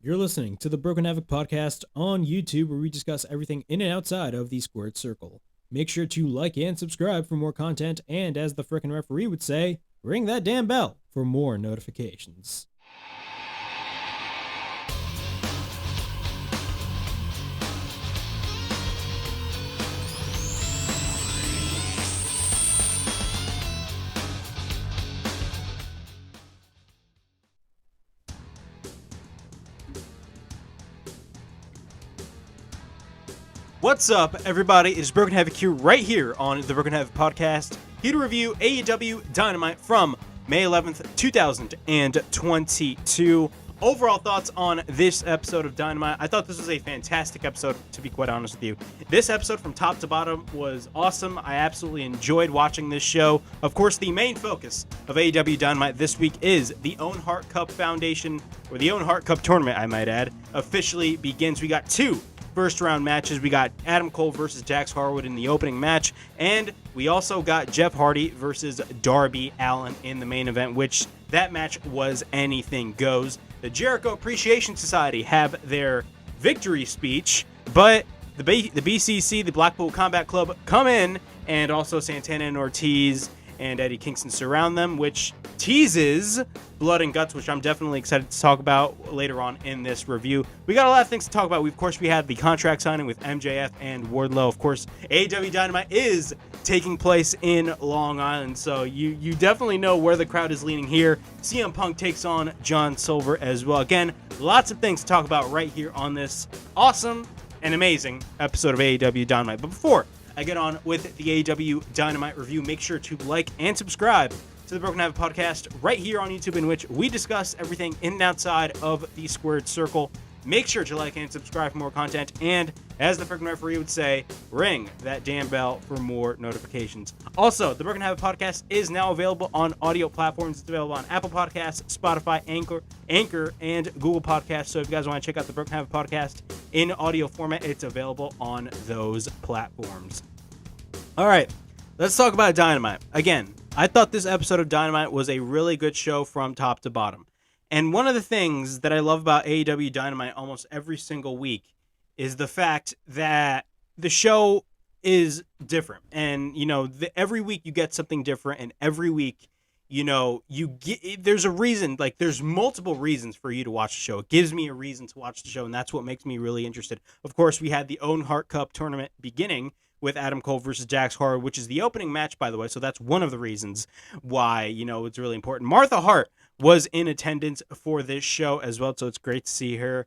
You're listening to the Broken Havoc podcast on YouTube, where we discuss everything in and outside of the squared circle. Make sure to like and subscribe for more content, and as the frickin' referee would say, ring that damn bell for more notifications. What's up, everybody? It's Broken Havoc here, right here on the Broken Havoc podcast, here to review AEW Dynamite from May 11th, 2022. Overall thoughts on this episode of Dynamite. I thought this was a fantastic episode, to be quite honest with you. This episode from top to bottom was awesome. I absolutely enjoyed watching this show. Of course, the main focus of AEW Dynamite this week is the Owen Hart Cup Foundation, or the Owen Hart Cup Tournament, I might add, officially begins. We got two first round matches. We got Adam Cole versus Dax Harwood in the opening match, and we also got Jeff Hardy versus Darby Allin in the main event, which that match was anything goes. The Jericho Appreciation Society have their victory speech, but the BCC, the Blackpool Combat Club, come in, and also Santana and Ortiz and Eddie Kingston surround them, which teases blood and guts, which I'm definitely excited to talk about later on in this review. We got a lot of things to talk about. Of course, we had the contract signing with MJF and Wardlow. Of course, AEW Dynamite is taking place in Long Island, so you definitely know where the crowd is leaning here. CM Punk takes on John Silver as well. Again, lots of things to talk about right here on this awesome and amazing episode of AEW Dynamite. But before I get on with the AEW Dynamite review, make sure to like and subscribe to the Broken Havoc podcast right here on YouTube, in which we discuss everything in and outside of the squared circle. Make sure to like and subscribe for more content, and as the freaking referee would say, ring that damn bell for more notifications. Also, the Broken Havoc podcast is now available on audio platforms. It's available on Apple Podcasts, Spotify, Anchor, and Google Podcasts. So if you guys want to check out the Broken Havoc podcast in audio format, it's available on those platforms. All right, let's talk about Dynamite. Again, I thought this episode of Dynamite was a really good show from top to bottom. And one of the things that I love about AEW Dynamite almost every single week is the fact that the show is different. And, every week you get something different, and every week, there's a reason, like there's multiple reasons for you to watch the show. It gives me a reason to watch the show, and that's what makes me really interested. Of course, we had the Owen Hart Cup Tournament beginning with Adam Cole versus Dax Harwood, which is the opening match, by the way. So that's one of the reasons why, it's really important. Martha Hart was in attendance for this show as well, so it's great to see her.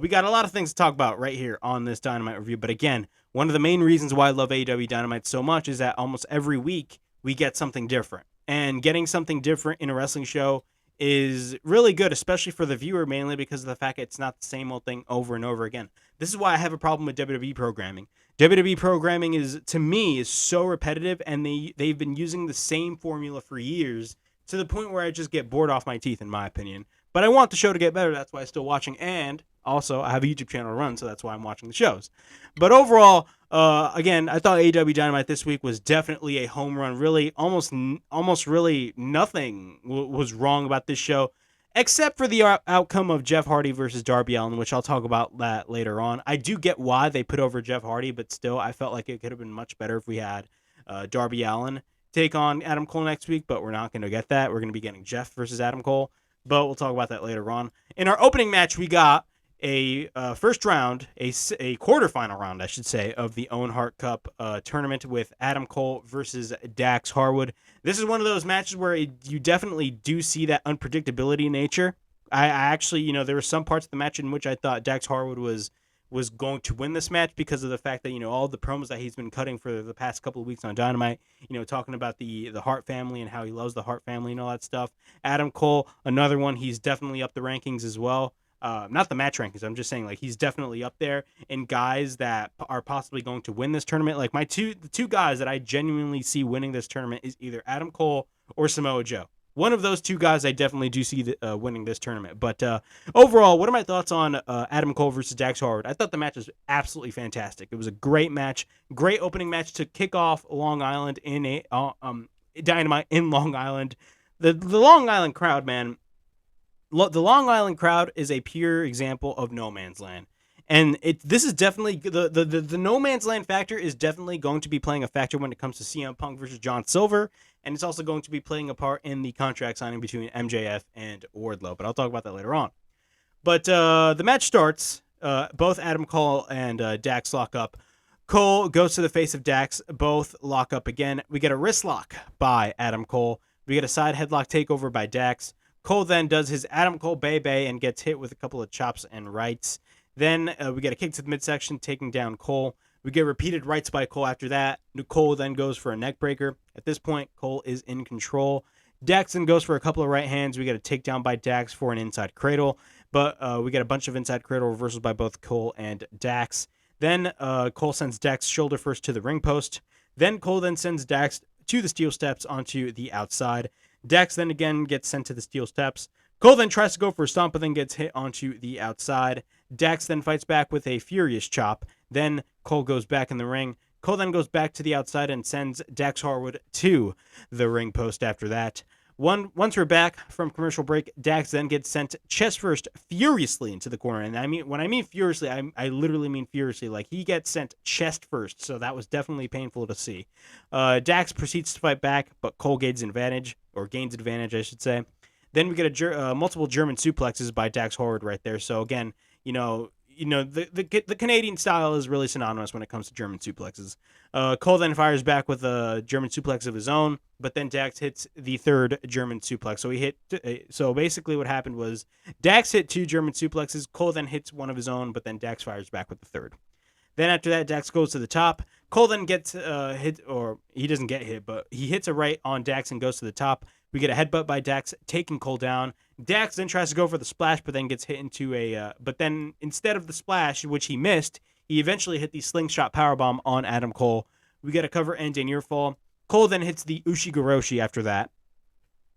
We got a lot of things to talk about right here on this Dynamite review. But again, one of the main reasons why I love AEW Dynamite so much is that almost every week we get something different. And getting something different in a wrestling show is really good, especially for the viewer, mainly because of the fact it's not the same old thing over and over again. This is why I have a problem with WWE programming. WWE programming is so repetitive, and they've been using the same formula for years, to the point where I just get bored off my teeth, in my opinion. But I want the show to get better. That's why I'm still watching. And also, I have a YouTube channel to run, so that's why I'm watching the shows. But overall, again, I thought AEW Dynamite this week was definitely a home run. Really, almost really nothing was wrong about this show, except for the outcome of Jeff Hardy versus Darby Allin, which I'll talk about that later on. I do get why they put over Jeff Hardy, but still, I felt like it could have been much better if we had Darby Allin take on Adam Cole next week, but we're not going to get that. We're going to be getting Jeff versus Adam Cole, but we'll talk about that later on. In our opening match, we got a first round, a quarterfinal round, I should say, of the Owen Hart Cup tournament with Adam Cole versus Dax Harwood. This is one of those matches where you definitely do see that unpredictability in nature. I actually, there were some parts of the match in which I thought Dax Harwood was going to win this match because of the fact that, all the promos that he's been cutting for the past couple of weeks on Dynamite, talking about the Hart family and how he loves the Hart family and all that stuff. Adam Cole, another one, he's definitely up the rankings as well. Not the match rankings, I'm just saying, like, he's definitely up there in guys that are possibly going to win this tournament. Like, the two guys that I genuinely see winning this tournament is either Adam Cole or Samoa Joe. One of those two guys I definitely do see winning this tournament. But overall, what are my thoughts on Adam Cole versus Dax Harwood? I thought the match was absolutely fantastic. It was a great match, great opening match to kick off Long Island in a Dynamite in Long Island. The Long Island crowd, man, the Long Island crowd is a pure example of no man's land. And this is definitely the no man's land factor is definitely going to be playing a factor when it comes to CM Punk versus John Silver, and it's also going to be playing a part in the contract signing between MJF and Wardlow. But I'll talk about that later on. But the match starts. Both Adam Cole and Dax lock up. Cole goes to the face of Dax. Both lock up again. We get a wrist lock by Adam Cole. We get a side headlock takeover by Dax. Cole then does his Adam Cole Bay and gets hit with a couple of chops and rights. Then we get a kick to the midsection, taking down Cole. We get repeated rights by Cole after that. Cole then goes for a neck breaker. At this point, Cole is in control. Dax then goes for a couple of right hands. We get a takedown by Dax for an inside cradle. But we get a bunch of inside cradle reversals by both Cole and Dax. Then Cole sends Dax shoulder first to the ring post. Then Cole then sends Dax to the steel steps onto the outside. Dax then again gets sent to the steel steps. Cole then tries to go for a stomp, but then gets hit onto the outside. Dax then fights back with a furious chop. Then Cole goes back in the ring. Cole then goes back to the outside and sends Dax Harwood to the ring post after that. Once we're back from commercial break, Dax then gets sent chest first furiously into the corner. And when I mean furiously, I literally mean furiously. Like, he gets sent chest first, so that was definitely painful to see. Dax proceeds to fight back, but Cole gains advantage, I should say. Then we get multiple German suplexes by Dax Harwood right there. So again, the Canadian style is really synonymous when it comes to German suplexes. Cole then fires back with a German suplex of his own, but then Dax hits the third German suplex. So basically what happened was Dax hit 2 German suplexes. Cole then hits one of his own, but then Dax fires back with the third. Then after that, Dax goes to the top. Cole then gets hit, or he doesn't get hit, but he hits a right on Dax and goes to the top. We get a headbutt by Dax, taking Cole down. Dax then tries to go for the splash, but then gets hit into but then instead of the splash, which he missed, he eventually hit the slingshot powerbomb on Adam Cole. We get a cover and a near fall. Cole then hits the Ushigoroshi after that.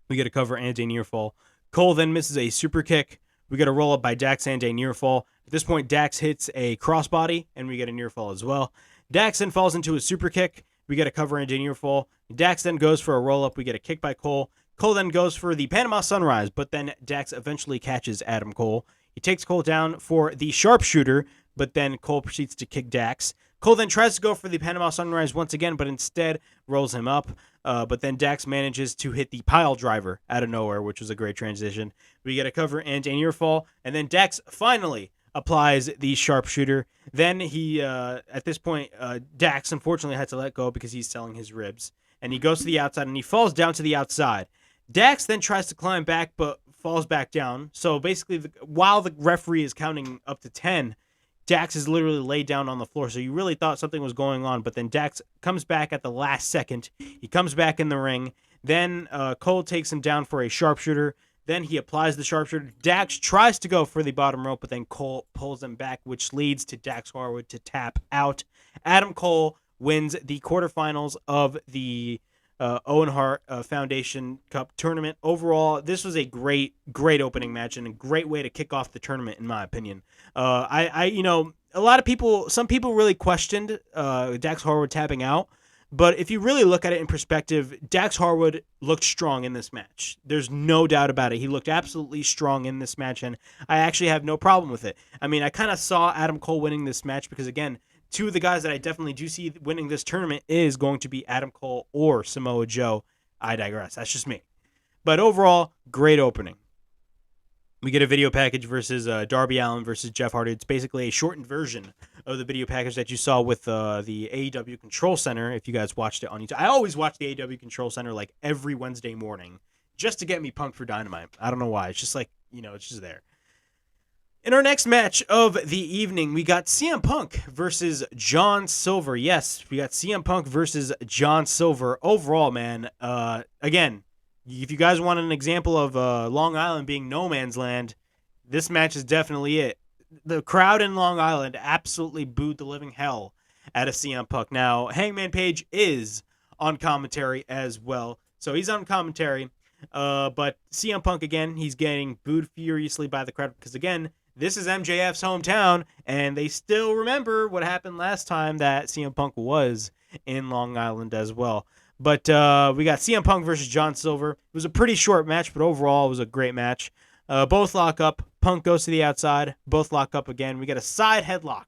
We get a cover and a near fall. Cole then misses a super kick. We get a roll up by Dax and a near fall. At this point, Dax hits a crossbody, and we get a near fall as well. Dax then falls into a super kick. We get a cover and a near fall. Dax then goes for a roll up. We get a kick by Cole. Cole then goes for the Panama Sunrise, but then Dax eventually catches Adam Cole. He takes Cole down for the sharpshooter, but then Cole proceeds to kick Dax. Cole then tries to go for the Panama Sunrise once again, but instead rolls him up. But then Dax manages to hit the pile driver out of nowhere, which was a great transition. We get a cover and a near fall, and then Dax finally applies the sharpshooter. Then he, at this point, Dax unfortunately had to let go because he's selling his ribs. And he goes to the outside, and he falls down to the outside. Dax then tries to climb back, but falls back down. So basically, while the referee is counting up to 10, Dax is literally laid down on the floor. So you really thought something was going on, but then Dax comes back at the last second. He comes back in the ring. Then Cole takes him down for a sharpshooter. Then he applies the sharpshooter. Dax tries to go for the bottom rope, but then Cole pulls him back, which leads to Dax Harwood to tap out. Adam Cole wins the quarterfinals of the Owen Hart Foundation Cup tournament. Overall, this was a great opening match and a great way to kick off the tournament, in my opinion. Some people really questioned Dax Harwood tapping out, but if you really look at it in perspective, Dax Harwood looked strong in this match. There's no doubt about it. He looked absolutely strong in this match, and I actually have no problem with it. I mean, I kind of saw Adam Cole winning this match because, again, 2 of the guys that I definitely do see winning this tournament is going to be Adam Cole or Samoa Joe. I digress. That's just me. But overall, great opening. We get a video package versus Darby Allin versus Jeff Hardy. It's basically a shortened version of the video package that you saw with the AEW Control Center, if you guys watched it on YouTube. I always watch the AEW Control Center like every Wednesday morning just to get me pumped for Dynamite. I don't know why. It's just like, it's just there. In our next match of the evening, we got CM Punk versus John Silver. Yes, we got CM Punk versus John Silver. Overall, man, again, if you guys want an example of Long Island being no man's land, this match is definitely it. The crowd in Long Island absolutely booed the living hell out of CM Punk. Now, Hangman Page is on commentary as well. So he's on commentary. But CM Punk, again, he's getting booed furiously by the crowd because, again, this is MJF's hometown, and they still remember what happened last time that CM Punk was in Long Island as well. But we got CM Punk versus John Silver. It was a pretty short match, but overall it was a great match. Both lock up. Punk goes to the outside. Both lock up again. We get a side headlock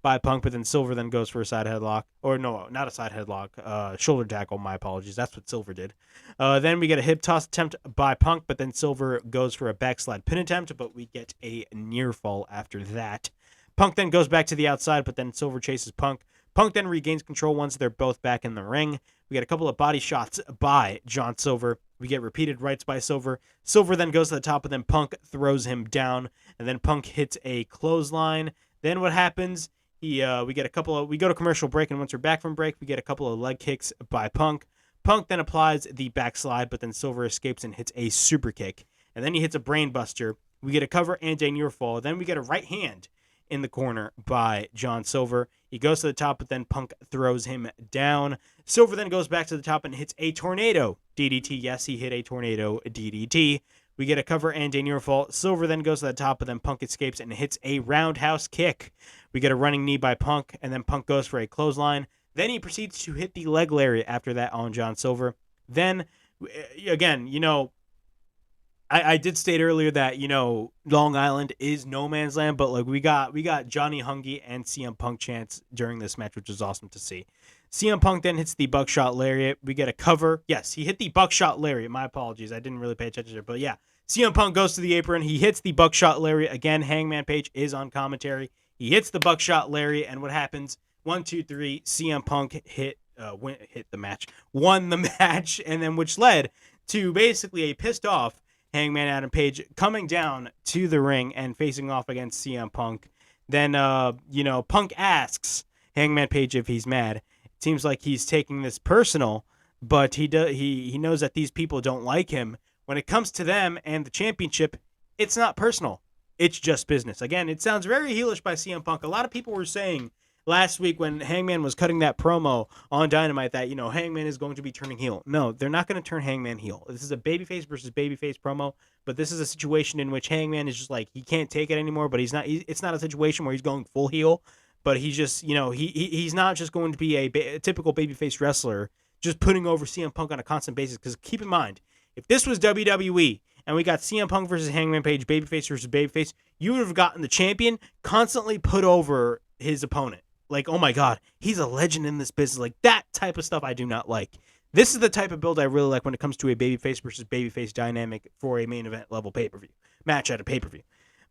by Punk, but then Silver then goes for a side headlock. Or no, not a side headlock. Shoulder tackle, my apologies. That's what Silver did. Then we get a hip toss attempt by Punk, but then Silver goes for a backslide pin attempt, but we get a near fall after that. Punk then goes back to the outside, but then Silver chases Punk. Punk then regains control once they're both back in the ring. We get a couple of body shots by John Silver. We get repeated rights by Silver. Silver then goes to the top, and then Punk throws him down, and then Punk hits a clothesline. Then what happens? We go to commercial break, and once we're back from break, we get a couple of leg kicks by Punk. Punk then applies the backslide, but then Silver escapes and hits a super kick, and then he hits a brain buster. We get a cover and a near fall. Then we get a right hand in the corner by John Silver. He goes to the top, but then Punk throws him down. Silver then goes back to the top and hits a tornado DDT. Yes, he hit a tornado DDT. We get a cover and a near fall. Silver then goes to the top, but then Punk escapes and hits a roundhouse kick. We get a running knee by Punk, and then Punk goes for a clothesline. Then he proceeds to hit the leg lariat after that on John Silver. Then, again, I did state earlier that, Long Island is no man's land, but like we got Johnny Hungy and CM Punk chants during this match, which is awesome to see. CM Punk then hits the buckshot lariat. We get a cover. Yes, he hit the buckshot lariat. My apologies. I didn't really pay attention to it, but yeah. CM Punk goes to the apron. He hits the buckshot lariat. Again, Hangman Page is on commentary. He hits the buckshot lariat, and what happens? 1, 2, 3. CM Punk won the match, and then which led to basically a pissed off Hangman Adam Page coming down to the ring and facing off against CM Punk. Then, Punk asks Hangman Page if he's mad. It seems like he's taking this personal, but he knows that these people don't like him. When it comes to them and the championship, it's not personal. It's just business. Again, it sounds very heelish by CM Punk. A lot of people were saying last week when Hangman was cutting that promo on Dynamite that, Hangman is going to be turning heel. No, they're not going to turn Hangman heel. This is a babyface versus babyface promo, but this is a situation in which Hangman is just like, he can't take it anymore, but it's not a situation where he's going full heel, but he's just, he's not just going to be a typical babyface wrestler just putting over CM Punk on a constant basis, because keep in mind, if this was WWE and we got CM Punk versus Hangman Page, babyface versus babyface, you would have gotten the champion constantly put over his opponent. Like, oh my God, he's a legend in this business. Like, that type of stuff I do not like. This is the type of build I really like when it comes to a babyface versus babyface dynamic for a main event level pay-per-view match at a pay-per-view.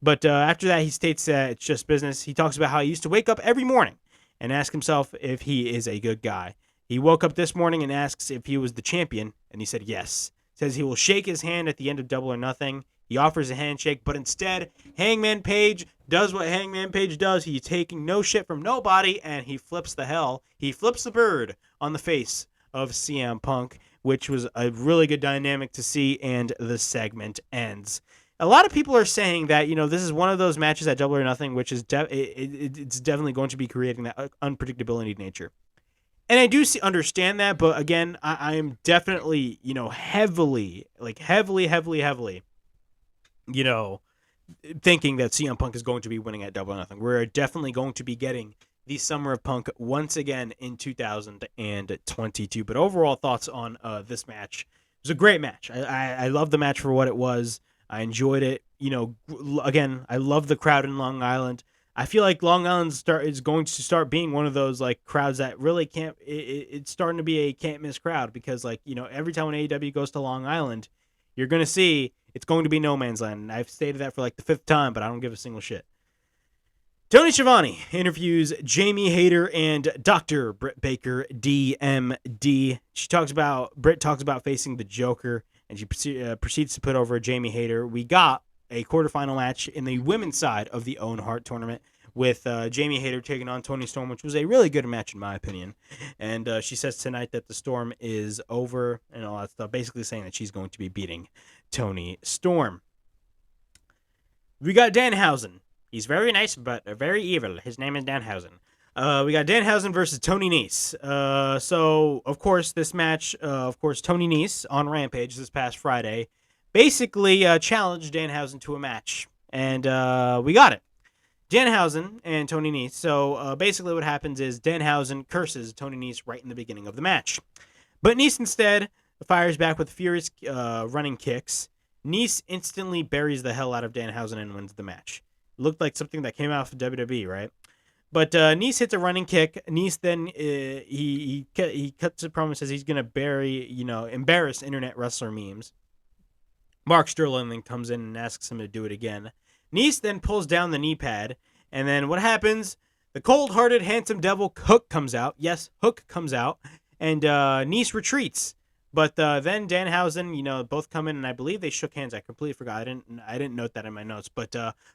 But after that, he states that it's just business. He talks about how he used to wake up every morning and ask himself if he is a good guy. He woke up this morning and asks if he was the champion, and he said yes. Says he will shake his hand at the end of Double or Nothing. He offers a handshake, but instead, Hangman Page does what Hangman Page does. He's taking no shit from nobody, and he flips the bird on the face of CM Punk, which was a really good dynamic to see, and the segment ends. A lot of people are saying that, this is one of those matches at Double or Nothing, which is it's definitely going to be creating that unpredictability nature. And I do understand that, but again, I am definitely, heavily, thinking that CM Punk is going to be winning at Double or Nothing. We're definitely going to be getting the Summer of Punk once again in 2022. But overall thoughts on this match. It was a great match. I love the match for what it was. I enjoyed it. Again, I love the crowd in Long Island. I feel like Long Island is going to start being one of those like crowds that really can't. It's starting to be a can't miss crowd, because every time when AEW goes to Long Island, you're gonna see it's going to be no man's land. And I've stated that for like the 5th time, but I don't give a single shit. Tony Schiavone interviews Jamie Hayter and Dr. Britt Baker, DMD. Britt talks about facing the Joker, and she proceeds to put over Jamie Hayter. We got a quarterfinal match in the women's side of the Owen Hart Tournament with Jamie Hayter taking on Toni Storm, which was a really good match in my opinion. And she says tonight that the Storm is over and all that stuff, basically saying that she's going to be beating Toni Storm. We got Danhausen. He's very nice, but very evil. His name is Danhausen. We got Danhausen versus Tony Nese. So, of course, this match, Tony Nese on Rampage this past Friday basically challenged Danhausen to a match, and we got it. Danhausen and Tony Nese. So basically what happens is Danhausen curses Tony Nese right in the beginning of the match. But Nese instead fires back with furious running kicks. Nice instantly buries the hell out of Danhausen and wins the match. Looked like something that came out of WWE, right? But Nice hits a running kick. Nice then he cuts a promo, says he's gonna embarrass internet wrestler memes. Mark Sterling then comes in and asks him to do it again. Nice then pulls down the knee pad, and then what happens? The cold-hearted, handsome devil Hook comes out. Yes, Hook comes out, and Nice retreats. But then Danhausen, both come in, and I believe they shook hands. I completely forgot. I didn't note that in my notes. But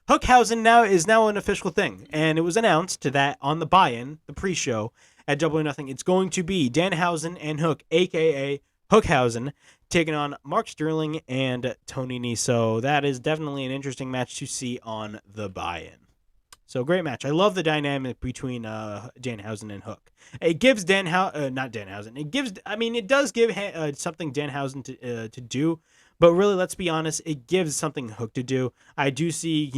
Hookhausen is now an official thing, and it was announced that on the buy-in, the pre-show at Double or Nothing, it's going to be Danhausen and Hook, aka Hookhausen, taking on Mark Sterling and Tony Nese. So that is definitely an interesting match to see on the buy-in. So great match. I love the dynamic between Danhausen and Hook. It gives it does give something Danhausen to do, but really, let's be honest, it gives something Hook to do. I do see,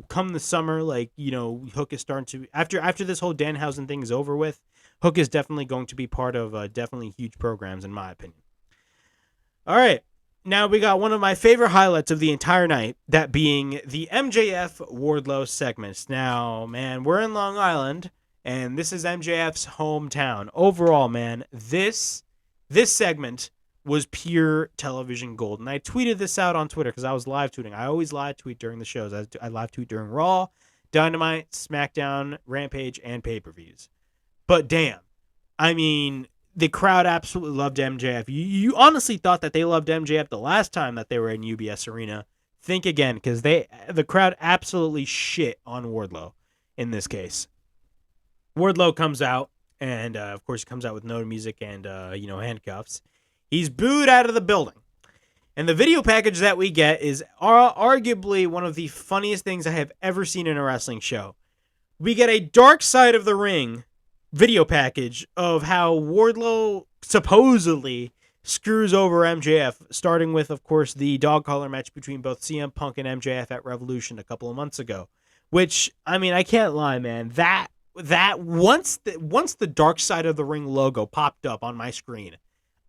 come the summer, Hook is starting to, after this whole Danhausen thing is over with, Hook is definitely going to be part of definitely huge programs, in my opinion. All right. Now we got one of my favorite highlights of the entire night, that being the MJF Wardlow segments. Now, man, we're in Long Island, and this is MJF's hometown. Overall, man, this segment was pure television gold. And I tweeted this out on Twitter because I was live tweeting. I always live tweet during the shows. I live tweet during Raw, Dynamite, SmackDown, Rampage, and pay-per-views. But damn, I mean, the crowd absolutely loved MJF. You honestly thought that they loved MJF the last time that they were in UBS Arena. Think again, because the crowd absolutely shit on Wardlow in this case. Wardlow comes out, and of course he comes out with no music and handcuffs. He's booed out of the building. And the video package that we get is arguably one of the funniest things I have ever seen in a wrestling show. We get a Dark Side of the Ring video package of how Wardlow supposedly screws over MJF, starting with, of course, the dog collar match between both CM Punk and MJF at Revolution a couple of months ago. Which, I mean, I can't lie, man. That once the Dark Side of the Ring logo popped up on my screen,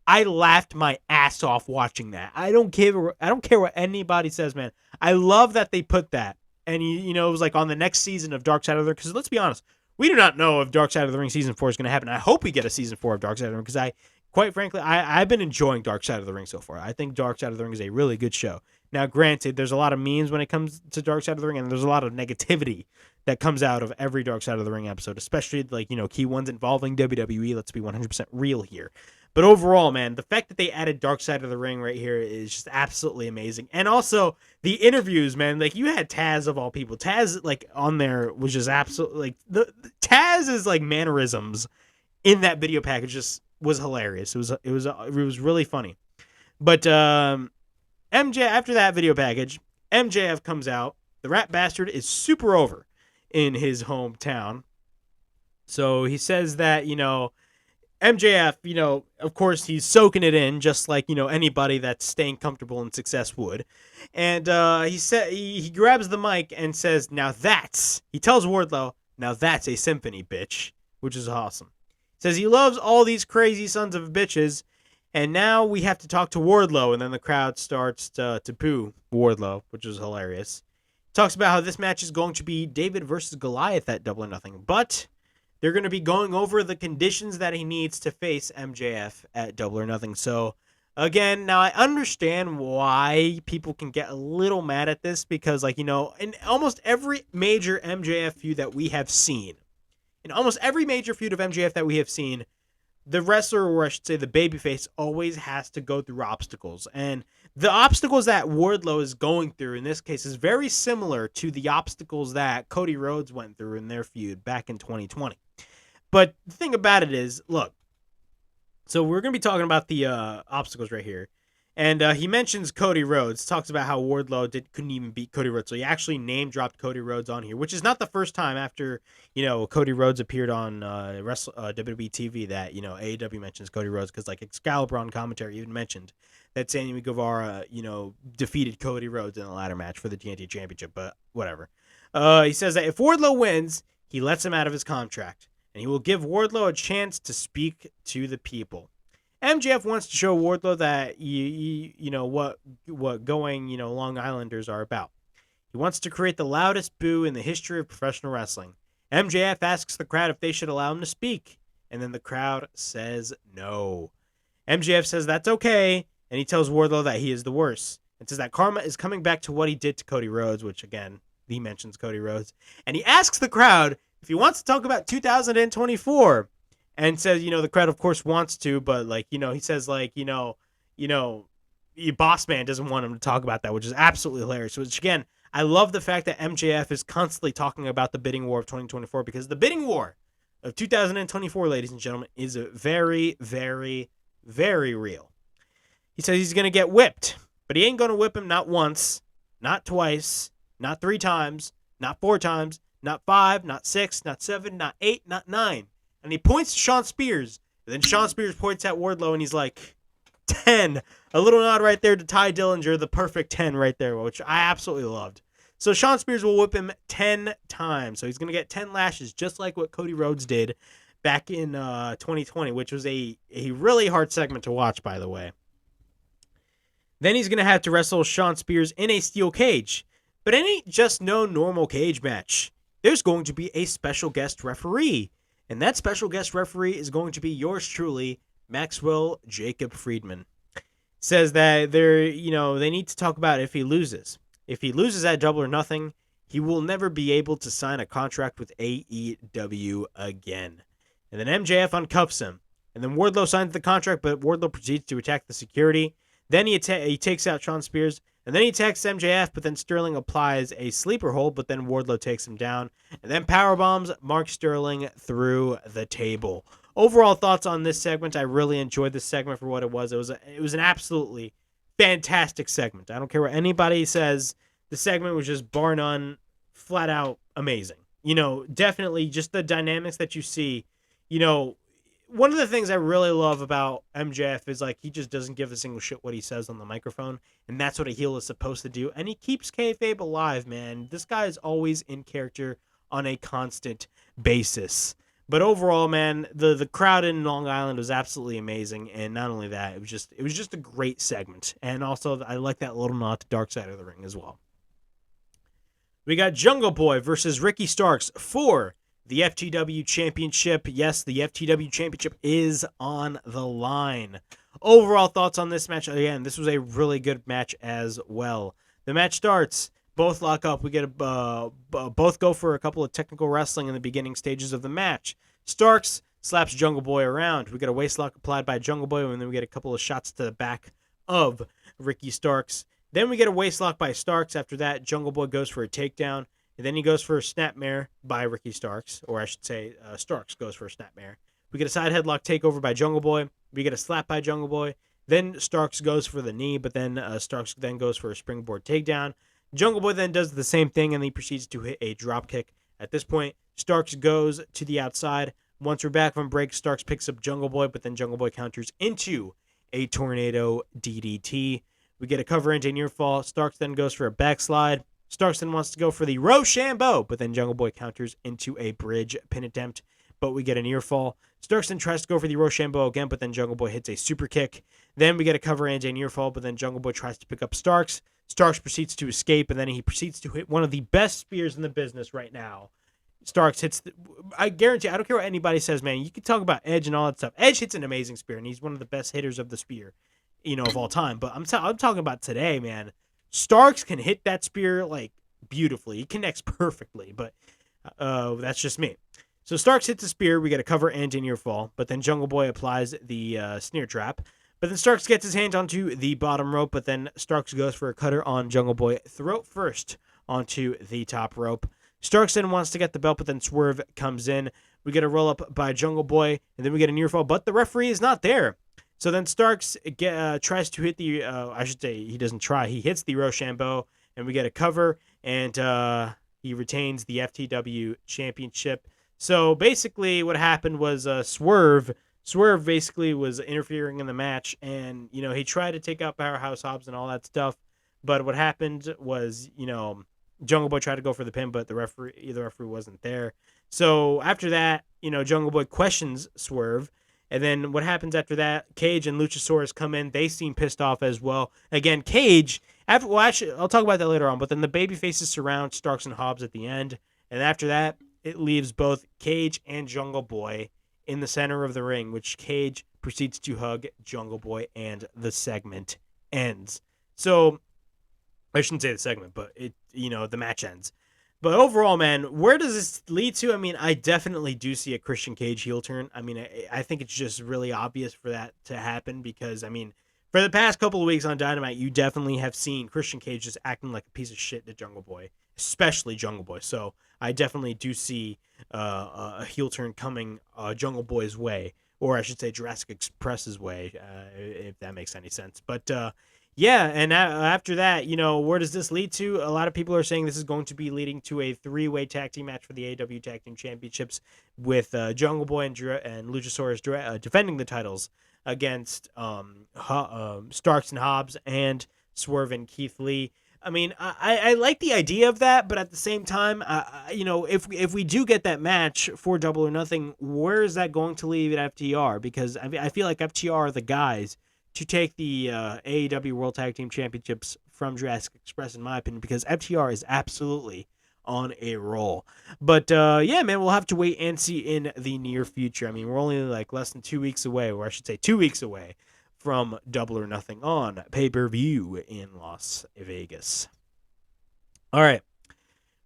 I laughed my ass off watching that. I don't care what anybody says, man. I love that they put that, and it was like on the next season of Dark Side of the Ring. Because let's be honest, we do not know if Dark Side of the Ring Season 4 is going to happen. I hope we get a Season 4 of Dark Side of the Ring, because quite frankly, I've been enjoying Dark Side of the Ring so far. I think Dark Side of the Ring is a really good show. Now, granted, there's a lot of memes when it comes to Dark Side of the Ring, and there's a lot of negativity that comes out of every Dark Side of the Ring episode, especially key ones involving WWE. Let's be 100% real here. But overall, man, the fact that they added Dark Side of the Ring right here is just absolutely amazing. And also the interviews, man, you had Taz of all people. Taz on there was just absolutely the Taz's mannerisms in that video package just was hilarious. It was really funny. But MJ, after that video package, MJF comes out. The rat bastard is super over in his hometown. So he says that, MJF, of course, he's soaking it in just like, anybody that's staying comfortable in success would. And he grabs the mic and says, he tells Wardlow, now that's a symphony, bitch, which is awesome. Says he loves all these crazy sons of bitches, and now we have to talk to Wardlow, and then the crowd starts to boo Wardlow, which is hilarious. Talks about how this match is going to be David versus Goliath at Double or Nothing, but they're going to be going over the conditions that he needs to face MJF at Double or Nothing. So, again, now I understand why people can get a little mad at this because, in almost every major MJF feud that we have seen, the wrestler, or I should say the babyface, always has to go through obstacles. And the obstacles that Wardlow is going through in this case is very similar to the obstacles that Cody Rhodes went through in their feud back in 2020. But the thing about it is, look, so we're going to be talking about the obstacles right here. And he mentions Cody Rhodes, talks about how Wardlow couldn't even beat Cody Rhodes. So he actually name-dropped Cody Rhodes on here, which is not the first time after, Cody Rhodes appeared on WWE TV that, AEW mentions Cody Rhodes, because, Excalibur on commentary even mentioned that Sammy Guevara, defeated Cody Rhodes in a ladder match for the TNT Championship, but whatever. He says that if Wardlow wins, he lets him out of his contract, and he will give Wardlow a chance to speak to the people. MJF wants to show Wardlow that you know what going Long Islanders are about. He wants to create the loudest boo in the history of professional wrestling. MJF asks the crowd if they should allow him to speak, and then the crowd says no. MJF says that's okay, and he tells Wardlow that he is the worst, and says that karma is coming back to what he did to Cody Rhodes, which again, he mentions Cody Rhodes. And he asks the crowd if he wants to talk about 2024, and says, the crowd of course wants to, but he says Boss Man doesn't want him to talk about that, which is absolutely hilarious. Which again, I love the fact that MJF is constantly talking about the bidding war of 2024, because the bidding war of 2024, ladies and gentlemen, is very, very, very real. He says he's going to get whipped, but he ain't going to whip him not once, not twice, not 3 times, not 4 times, not 5, not 6, not 7, not 8, not 9. And he points to Shawn Spears. And then Shawn Spears points at Wardlow, and he's like, 10. A little nod right there to Ty Dillinger, the perfect 10 right there, which I absolutely loved. So Shawn Spears will whip him 10 times. So he's going to get 10 lashes, just like what Cody Rhodes did back in 2020, which was a really hard segment to watch, by the way. Then he's going to have to wrestle Shawn Spears in a steel cage. But it ain't just no normal cage match. There's going to be a special guest referee. And that special guest referee is going to be yours truly, Maxwell Jacob Friedman. Says that they need to talk about if he loses. If he loses at Double or Nothing, he will never be able to sign a contract with AEW again. And then MJF uncuffs him. And then Wardlow signs the contract, but Wardlow proceeds to attack the security. Then he takes out Shawn Spears. And then he attacks MJF, but then Sterling applies a sleeper hold, but then Wardlow takes him down. And then powerbombs Mark Sterling through the table. Overall thoughts on this segment. I really enjoyed this segment for what it was. It was an absolutely fantastic segment. I don't care what anybody says. The segment was just bar none, flat out amazing. Definitely just the dynamics that you see. One of the things I really love about MJF is he just doesn't give a single shit what he says on the microphone, and that's what a heel is supposed to do. And he keeps kayfabe alive, man. This guy is always in character on a constant basis. But overall, man, the crowd in Long Island was absolutely amazing, and not only that, it was just a great segment. And also, I like that little nod to Dark Side of the Ring as well. We got Jungle Boy versus Ricky Starks for the FTW Championship. Yes, the FTW Championship is on the line. Overall thoughts on this match. Again, this was a really good match as well. The match starts. Both lock up. We get both go for a couple of technical wrestling in the beginning stages of the match. Starks slaps Jungle Boy around. We get a waist lock applied by Jungle Boy, and then we get a couple of shots to the back of Ricky Starks. Then we get a waist lock by Starks. After that, Jungle Boy goes for a takedown. And then he goes for a snapmare by Ricky Starks, or I should say Starks goes for a snapmare. We get a side headlock takeover by Jungle Boy. We get a slap by Jungle Boy. Then Starks goes for the knee, but then Starks then goes for a springboard takedown. Jungle Boy then does the same thing, and he proceeds to hit a drop kick. At this point, Starks goes to the outside. Once we're back from break, Starks picks up Jungle Boy, but then Jungle Boy counters into a tornado DDT. We get a cover into a near fall. Starks then goes for a backslide. Starks then wants to go for the Rochambeau, but then Jungle Boy counters into a bridge pin attempt, but we get a near fall. Starks then tries to go for the Rochambeau again, but then Jungle Boy hits a super kick. Then we get a cover and a near fall, but then Jungle Boy tries to pick up Starks. Starks proceeds to escape, and then he proceeds to hit one of the best spears in the business right now. Starks hits, I guarantee, I don't care what anybody says, man. You can talk about Edge and all that stuff. Edge hits an amazing spear, and he's one of the best hitters of the spear, of all time. But I'm talking about today, man. Starks can hit that spear beautifully. He connects perfectly, but that's just me. So Starks hits the spear. We get a cover and a near fall, but then Jungle Boy applies the snare trap. But then Starks gets his hands onto the bottom rope, but then Starks goes for a cutter on Jungle Boy throat first onto the top rope. Starks then wants to get the belt, but then Swerve comes in. We get a roll up by Jungle Boy, and then we get a near fall, but the referee is not there. So then Starks tries to hit the, I should say he doesn't try. He hits the Rochambeau, and we get a cover, and he retains the FTW Championship. So basically what happened was Swerve basically was interfering in the match, and, he tried to take out Powerhouse Hobbs and all that stuff. But what happened was, Jungle Boy tried to go for the pin, but the referee wasn't there. So after that, Jungle Boy questions Swerve, And then what happens after that? Cage and Luchasaurus come in. They seem pissed off as well. Again, Cage, actually, I'll talk about that later on, but then the babyfaces surround Starks and Hobbs at the end. And after that, it leaves both Cage and Jungle Boy in the center of the ring, which Cage proceeds to hug Jungle Boy, and the segment ends. So, I shouldn't say the segment, but the match ends. But overall, man, where does this lead to? I mean, I definitely do see a Christian Cage heel turn. I mean, I think it's just really obvious for that to happen because, I mean, for the past couple of weeks on Dynamite, you definitely have seen Christian Cage just acting like a piece of shit to Jungle Boy, especially Jungle Boy. So I definitely do see a heel turn coming Jungle Boy's way, or I should say Jurassic Express's way, if that makes any sense. But yeah, and after that, where does this lead to? A lot of people are saying this is going to be leading to a 3-way tag team match for the AEW Tag Team Championships with Jungle Boy and Luchasaurus defending the titles against Starks and Hobbs and Swerve and Keith Lee. I mean, I like the idea of that, but at the same time, if we do get that match for Double or Nothing, where is that going to leave at FTR? Because I feel like FTR are the guys to take the AEW World Tag Team Championships from Jurassic Express, in my opinion, because FTR is absolutely on a roll. But yeah, man, we'll have to wait and see in the near future. I mean, we're only like less than 2 weeks away, or I should say 2 weeks away from Double or Nothing on pay-per-view in Las Vegas. All right.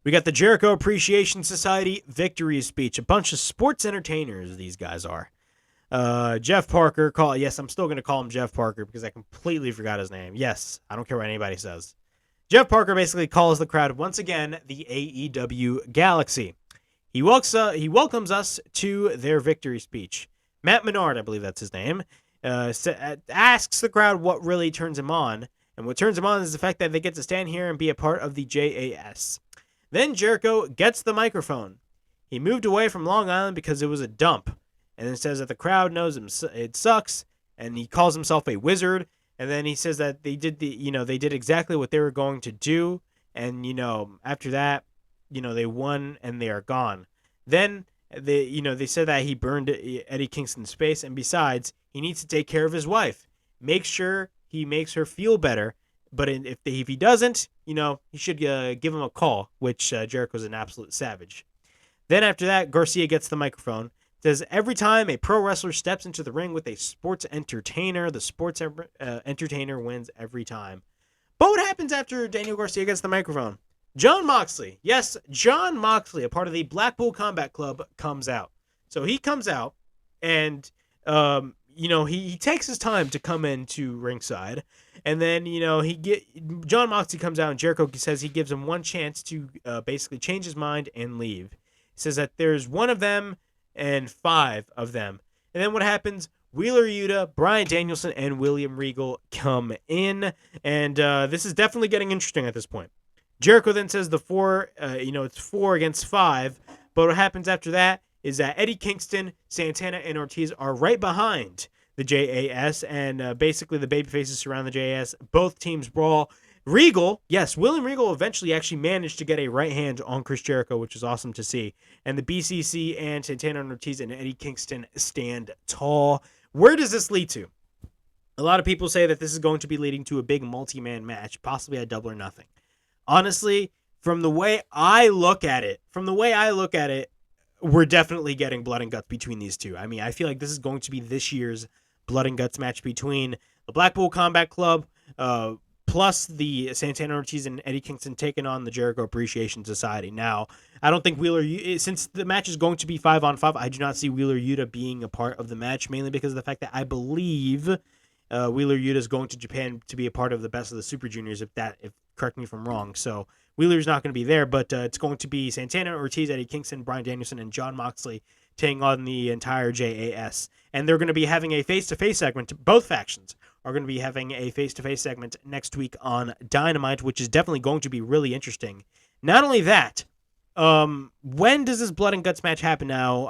We got the Jericho Appreciation Society victory speech. A bunch of sports entertainers, these guys are. Jeff Parker, I'm still going to call him Jeff Parker because I completely forgot his name. Yes, I don't care what anybody says. Jeff Parker basically calls the crowd once again the AEW Galaxy. He welcomes us to their victory speech. Matt Menard, I believe that's his name, asks the crowd what really turns him on, and what turns him on is the fact that they get to stand here and be a part of the JAS. Then Jericho gets the microphone. He moved away from Long Island because it was a dump. And then says that the crowd knows it sucks, and he calls himself a wizard. And then he says that they did exactly what they were going to do, and after that, they won and they are gone. Then they said that he burned Eddie Kingston's space, and besides, he needs to take care of his wife, make sure he makes her feel better. But if he doesn't, he should give him a call, which Jericho's an absolute savage. Then after that, Garcia gets the microphone. Says every time a pro wrestler steps into the ring with a sports entertainer, the sports entertainer wins every time. But what happens after Daniel Garcia gets the microphone? Jon Moxley, yes, Jon Moxley, a part of the Blackpool Combat Club, comes out. So he comes out, and he takes his time to come into ringside, and then Jon Moxley comes out, and Jericho says he gives him one chance to basically change his mind and leave. He says that there's one of them and 5 of them. And then what happens? Wheeler Yuta, Bryan Danielson, and William Regal come in. And this is definitely getting interesting at this point. Jericho then says it's 4 against 5. But what happens after that is that Eddie Kingston, Santana, and Ortiz are right behind the JAS. And basically the babyfaces surround the JAS. Both teams brawl. William Regal eventually actually managed to get a right hand on Chris Jericho, which is awesome to see. And the BCC and Santana and Ortiz and Eddie Kingston stand tall. Where does this lead to? A lot of people say that this is going to be leading to a big multi-man match, possibly at Double or Nothing. Honestly, from the way I look at it, we're definitely getting blood and guts between these two. I mean, I feel like this is going to be this year's blood and guts match between the Blackpool Combat Club, plus the Santana Ortiz and Eddie Kingston taking on the Jericho Appreciation Society. Now, I don't think since the match is going to be 5-on-5, I do not see Wheeler Yuta being a part of the match, mainly because of the fact that I believe Wheeler Yuta is going to Japan to be a part of the Best of the Super Juniors, correct me if I'm wrong. So Wheeler's not going to be there, but it's going to be Santana Ortiz, Eddie Kingston, Bryan Danielson, and Jon Moxley taking on the entire JAS. And they're going to be having a face-to-face segment. Both factions are going to be having a face-to-face segment next week on Dynamite, which is definitely going to be really interesting. Not only that, when does this blood and guts match happen now?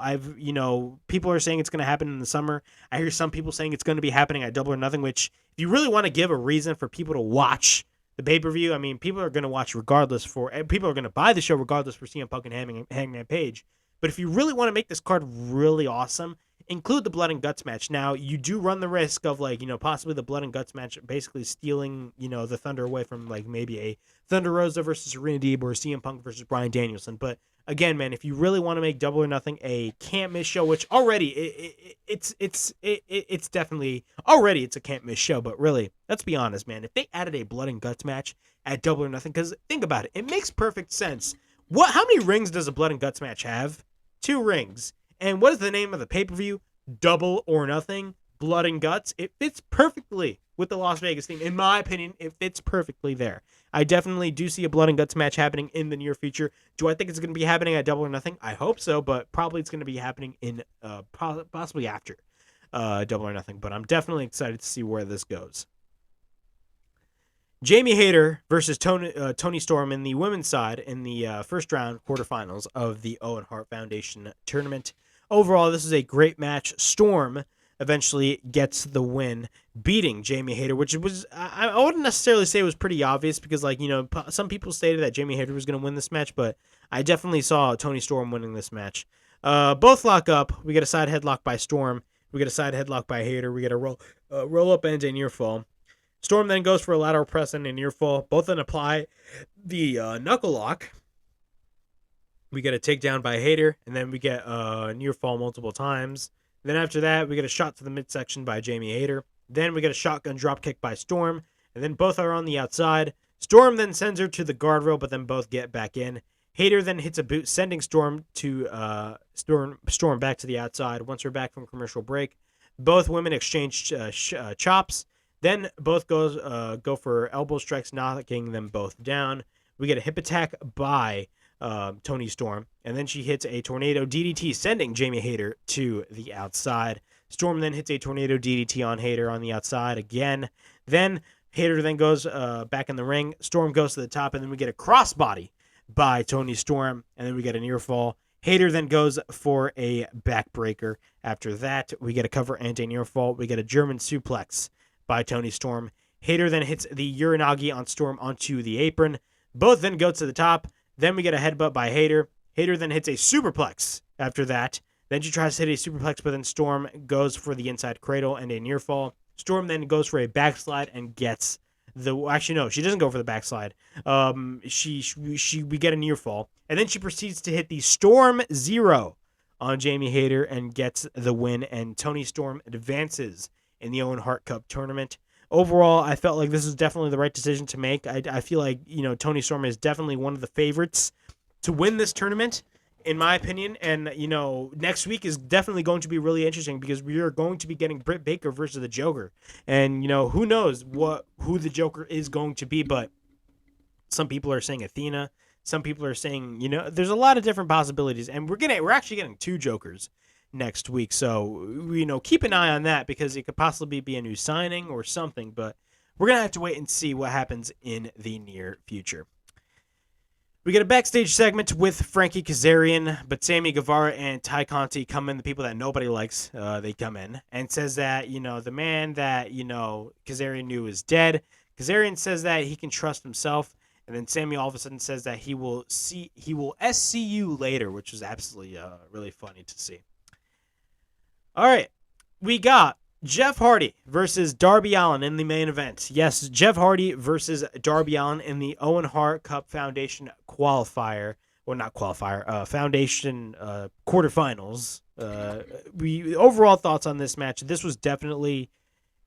People are saying it's going to happen in the summer. I hear some people saying it's going to be happening at Double or Nothing, which if you really want to give a reason for people to watch the pay-per-view, I mean, people are going to watch regardless people are going to buy the show regardless for CM Punk and Hangman Page. But if you really want to make this card really awesome, include the blood and guts match. Now, you do run the risk of, like, possibly the blood and guts match basically stealing, the Thunder away from, like, maybe a Thunder Rosa versus Serena Deeb or CM Punk versus Bryan Danielson. But again, man, if you really want to make Double or Nothing a can't miss show, which already it's definitely already it's a can't miss show, but really, let's be honest, man, if they added a blood and guts match at Double or Nothing, because think about it, it makes perfect sense. How many rings does a blood and guts match have? 2 rings. And what is the name of the pay-per-view? Double or Nothing, Blood and Guts. It fits perfectly with the Las Vegas theme. In my opinion, it fits perfectly there. I definitely do see a Blood and Guts match happening in the near future. Do I think it's going to be happening at Double or Nothing? I hope so, but probably it's going to be happening in possibly after Double or Nothing. But I'm definitely excited to see where this goes. Jamie Hayter versus Toni Storm in the women's side in the first round quarterfinals of the Owen Hart Foundation tournament. Overall, this is a great match. Storm eventually gets the win, beating Jamie Hayter, which was, I wouldn't necessarily say it was pretty obvious because, like, some people stated that Jamie Hayter was going to win this match, but I definitely saw Toni Storm winning this match. Both lock up. We get a side headlock by Storm. We get a side headlock by Hayter. We get a roll up and a near fall. Storm then goes for a lateral press and a near fall. Both then apply the knuckle lock. We get a takedown by Hayter, and then we get a near fall multiple times. Then after that, we get a shot to the midsection by Jamie Hayter. Then we get a shotgun dropkick by Storm, and then both are on the outside. Storm then sends her to the guardrail, but then both get back in. Hayter then hits a boot, sending Storm to Storm back to the outside. Once we're back from commercial break, both women exchange chops. Then both go for elbow strikes, knocking them both down. We get a hip attack by Toni Storm, and then she hits a tornado DDT, sending Jamie Hayter to the outside. Storm then hits a tornado DDT on Hayter on the outside again. Then Hayter then goes back in the ring. Storm goes to the top, and then we get a crossbody by Toni Storm, and then we get a near fall. Hayter then goes for a backbreaker. After that, we get a cover and a near fall. We get a German suplex by Toni Storm. Hayter then hits the Uranagi on Storm onto the apron. Both then go to the top. Then we get a headbutt by Hayter. Hayter then hits a superplex after that. Then she tries to hit a superplex, but then Storm goes for the inside cradle and a near fall. Storm then goes for a backslide and gets actually, no, she doesn't go for the backslide. We get a near fall. And then she proceeds to hit the Storm Zero on Jamie Hayter and gets the win. And Toni Storm advances in the Owen Hart Cup tournament. Overall, I felt like this was definitely the right decision to make. I feel like, Toni Storm is definitely one of the favorites to win this tournament, in my opinion. And, next week is definitely going to be really interesting because we are going to be getting Britt Baker versus the Joker. And, who knows who the Joker is going to be, but some people are saying Athena. Some people are saying, there's a lot of different possibilities. And we're actually getting 2 Jokers next week, so keep an eye on that because it could possibly be a new signing or something, but we're gonna have to wait and see what happens in the near future. We get a backstage segment with Frankie Kazarian, but Sammy Guevara and Ty Conti come in, the people that nobody likes. They come in and says that the man that Kazarian knew is dead. Kazarian says that he can trust himself, and then Sammy all of a sudden says that he will SC you later, which was absolutely really funny to see. All right, we got Jeff Hardy versus Darby Allin in the main event. Yes, Jeff Hardy versus Darby Allin in the Owen Hart Cup Foundation qualifier. Well, not qualifier, Foundation quarterfinals. Overall thoughts on this match. This was definitely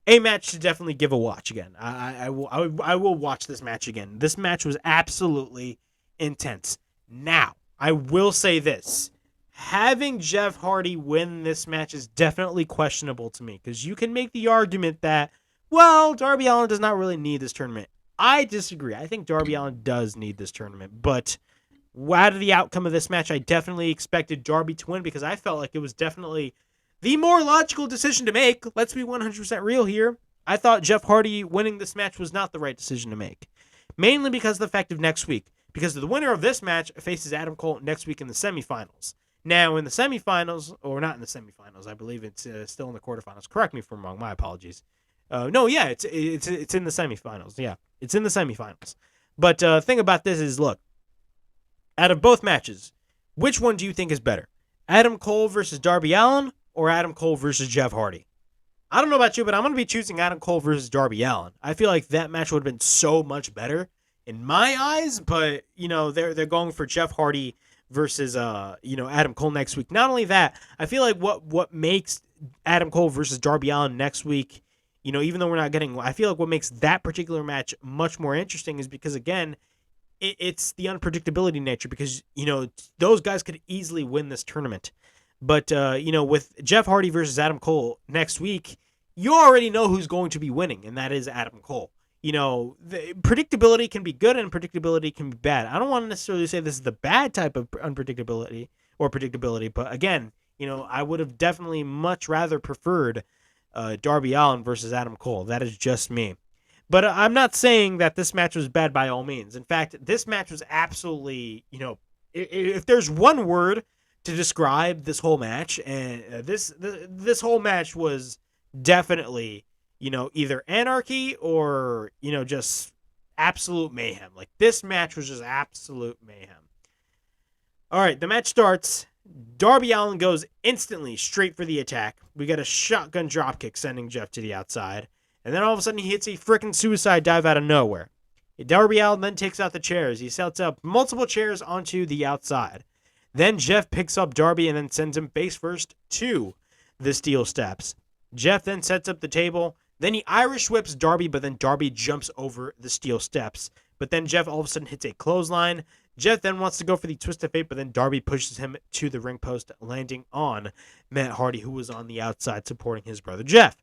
a match to definitely give a watch again. I will watch this match again. This match was absolutely intense. Now, I will say this. Having Jeff Hardy win this match is definitely questionable to me because you can make the argument that, well, Darby Allin does not really need this tournament. I disagree. I think Darby Allin does need this tournament, but out of the outcome of this match, I definitely expected Darby to win because I felt like it was definitely the more logical decision to make. Let's be 100% real here. I thought Jeff Hardy winning this match was not the right decision to make, mainly because of the fact of next week, because the winner of this match faces Adam Cole next week in the semifinals. Now, in the semifinals, or not in the semifinals, I believe it's still in the quarterfinals. Correct me if I'm wrong. My apologies. No, yeah, it's in the semifinals. Yeah, it's in the semifinals. But thing about this is, look, out of both matches, which one do you think is better? Adam Cole versus Darby Allin or Adam Cole versus Jeff Hardy? I don't know about you, but I'm going to be choosing Adam Cole versus Darby Allin. I feel like that match would have been so much better in my eyes, but, they're going for Jeff Hardy versus, Adam Cole next week. Not only that, I feel like what makes Adam Cole versus Darby Allin next week, even though we're not getting, I feel like what makes that particular match much more interesting is because, again, it's the unpredictability nature because, those guys could easily win this tournament. But, with Jeff Hardy versus Adam Cole next week, you already know who's going to be winning, and that is Adam Cole. The predictability can be good and predictability can be bad. I don't want to necessarily say this is the bad type of unpredictability or predictability, but again, I would have definitely much rather preferred Darby Allin versus Adam Cole. That is just me. But I'm not saying that this match was bad by all means. In fact, this match was absolutely, if there's one word to describe this whole match, and this whole match was definitely, either anarchy or, just absolute mayhem. Like, this match was just absolute mayhem. All right, the match starts. Darby Allin goes instantly straight for the attack. We get a shotgun dropkick sending Jeff to the outside. And then all of a sudden he hits a freaking suicide dive out of nowhere. Darby Allin then takes out the chairs. He sets up multiple chairs onto the outside. Then Jeff picks up Darby and then sends him face first to the steel steps. Jeff then sets up the table. Then he Irish whips Darby, but then Darby jumps over the steel steps. But then Jeff all of a sudden hits a clothesline. Jeff then wants to go for the twist of fate, but then Darby pushes him to the ring post, landing on Matt Hardy, who was on the outside supporting his brother Jeff.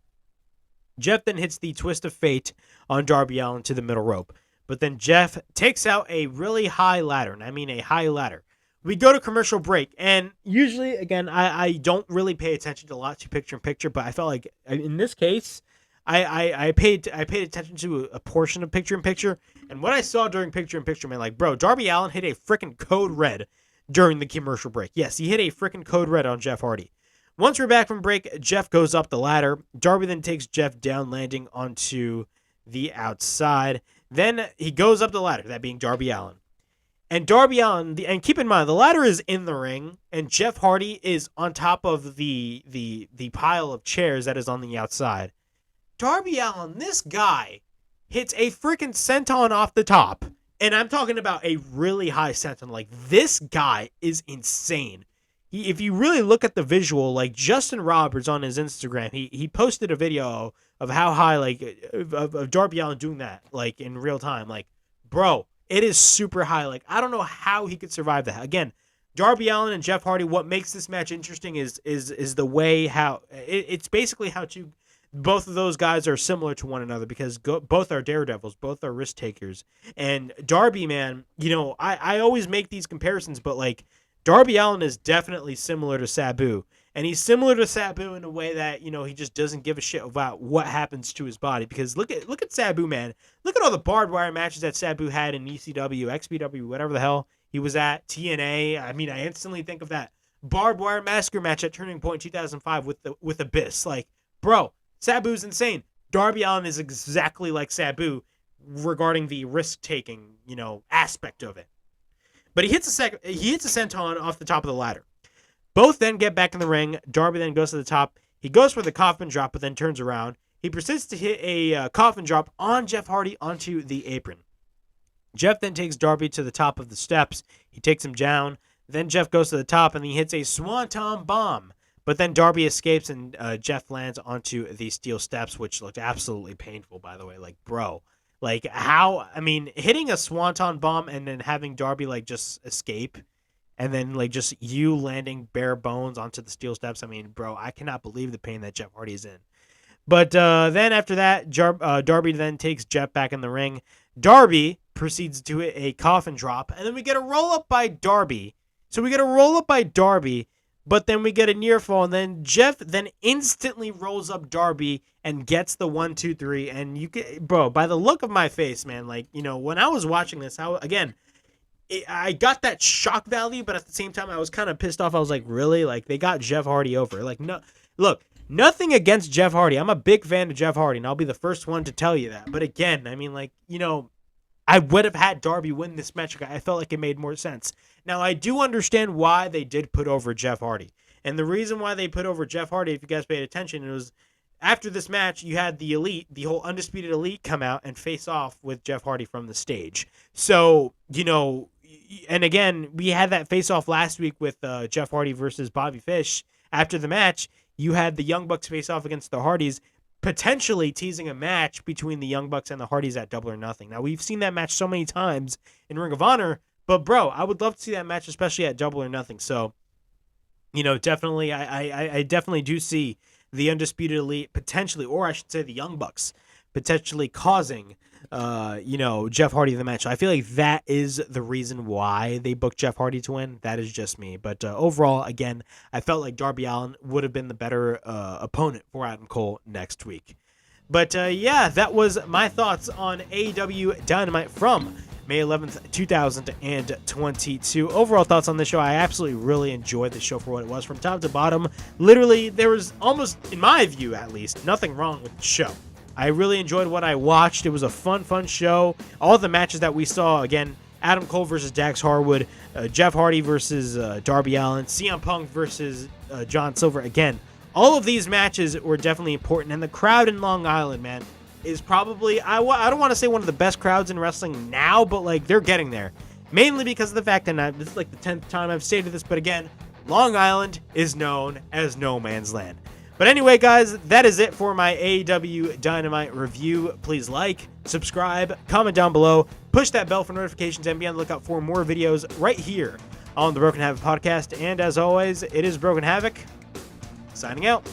Jeff then hits the twist of fate on Darby Allin to the middle rope. But then Jeff takes out a really high ladder, and I mean a high ladder. We go to commercial break, and usually, again, I don't really pay attention to a lot to picture-in-picture, but I felt like in this case, I paid attention to a portion of picture-in-picture, and what I saw during picture-in-picture, man, like, bro, Darby Allin hit a freaking code red during the commercial break. Yes, he hit a freaking code red on Jeff Hardy. Once we're back from break, Jeff goes up the ladder. Darby then takes Jeff down, landing onto the outside. Then he goes up the ladder, that being Darby Allin. And Darby Allin, and keep in mind, the ladder is in the ring, and Jeff Hardy is on top of the pile of chairs that is on the outside. Darby Allin, this guy, hits a freaking senton off the top, and I'm talking about a really high senton. Like, this guy is insane. If you really look at the visual, like Justin Roberts on his Instagram, he posted a video of how high, like, of Darby Allin doing that, like, in real time. Like, bro, it is super high. Like, I don't know how he could survive that. Again, Darby Allin and Jeff Hardy, what makes this match interesting is the way how it's basically how both of those guys are similar to one another because both are daredevils, both are risk takers. And Darby, man, I always make these comparisons, but like Darby Allin is definitely similar to Sabu. And he's similar to Sabu in a way that, he just doesn't give a shit about what happens to his body. Because look at Sabu, man. Look at all the barbed wire matches that Sabu had in ECW, XPW, whatever the hell he was at, TNA. I mean, I instantly think of that barbed wire massacre match at Turning Point 2005 with Abyss. Like, bro, Sabu's insane. Darby Allin is exactly like Sabu regarding the risk-taking, aspect of it. But he hits a senton off the top of the ladder. Both then get back in the ring. Darby then goes to the top. He goes for the coffin drop, but then turns around. He proceeds to hit a coffin drop on Jeff Hardy onto the apron. Jeff then takes Darby to the top of the steps. He takes him down. Then Jeff goes to the top, and he hits a swanton bomb. But then Darby escapes, and Jeff lands onto the steel steps, which looked absolutely painful, by the way. Like, bro. Like, how... I mean, hitting a swanton bomb and then having Darby, like, just escape... And then, like, just you landing bare bones onto the steel steps. I mean, bro, I cannot believe the pain that Jeff Hardy is in. But then after that, Darby then takes Jeff back in the ring. Darby proceeds to hit a coffin drop. And then we get a roll-up by Darby. So we get a roll-up by Darby, but then we get a near fall. And then Jeff then instantly rolls up Darby and gets the 1, 2, 3. And you get, bro, by the look of my face, man, like, when I was watching this, I got that shock value, but at the same time, I was kind of pissed off. I was like, really? Like, they got Jeff Hardy over. Like, no, look, nothing against Jeff Hardy. I'm a big fan of Jeff Hardy, and I'll be the first one to tell you that. But again, I mean, like, I would have had Darby win this match. I felt like it made more sense. Now, I do understand why they did put over Jeff Hardy. And the reason why they put over Jeff Hardy, if you guys paid attention, it was after this match, you had the Elite, the whole Undisputed Elite, come out and face off with Jeff Hardy from the stage. So, and again, we had that face off last week with Jeff Hardy versus Bobby Fish. After the match, you had the Young Bucks face off against the Hardys, potentially teasing a match between the Young Bucks and the Hardys at Double or Nothing. Now, we've seen that match so many times in Ring of Honor, but bro, I would love to see that match, especially at Double or Nothing. So, definitely, I definitely do see the Undisputed Elite potentially, or I should say the Young Bucks, potentially causing, Jeff Hardy in the match. So I feel like that is the reason why they booked Jeff Hardy to win. That is just me. But overall, again, I felt like Darby Allin would have been the better opponent for Adam Cole next week. But that was my thoughts on AEW Dynamite from May 11th, 2022. Overall thoughts on this show, I absolutely really enjoyed the show for what it was from top to bottom. Literally, there was almost, in my view at least, nothing wrong with the show. I really enjoyed what I watched. It was a fun show. All the matches that we saw, again, Adam Cole versus Dax Harwood, Jeff Hardy versus Darby Allin, CM Punk versus John Silver. Again, all of these matches were definitely important, and the crowd in Long Island, man, is probably, I don't want to say one of the best crowds in wrestling now, but like they're getting there. Mainly because of the fact that this is like the 10th time I've stated this, but again, Long Island is known as no man's land. But anyway, guys, that is it for my AEW Dynamite review. Please like, subscribe, comment down below, push that bell for notifications, and be on the lookout for more videos right here on the Broken Havoc podcast. And as always, it is Broken Havoc, signing out.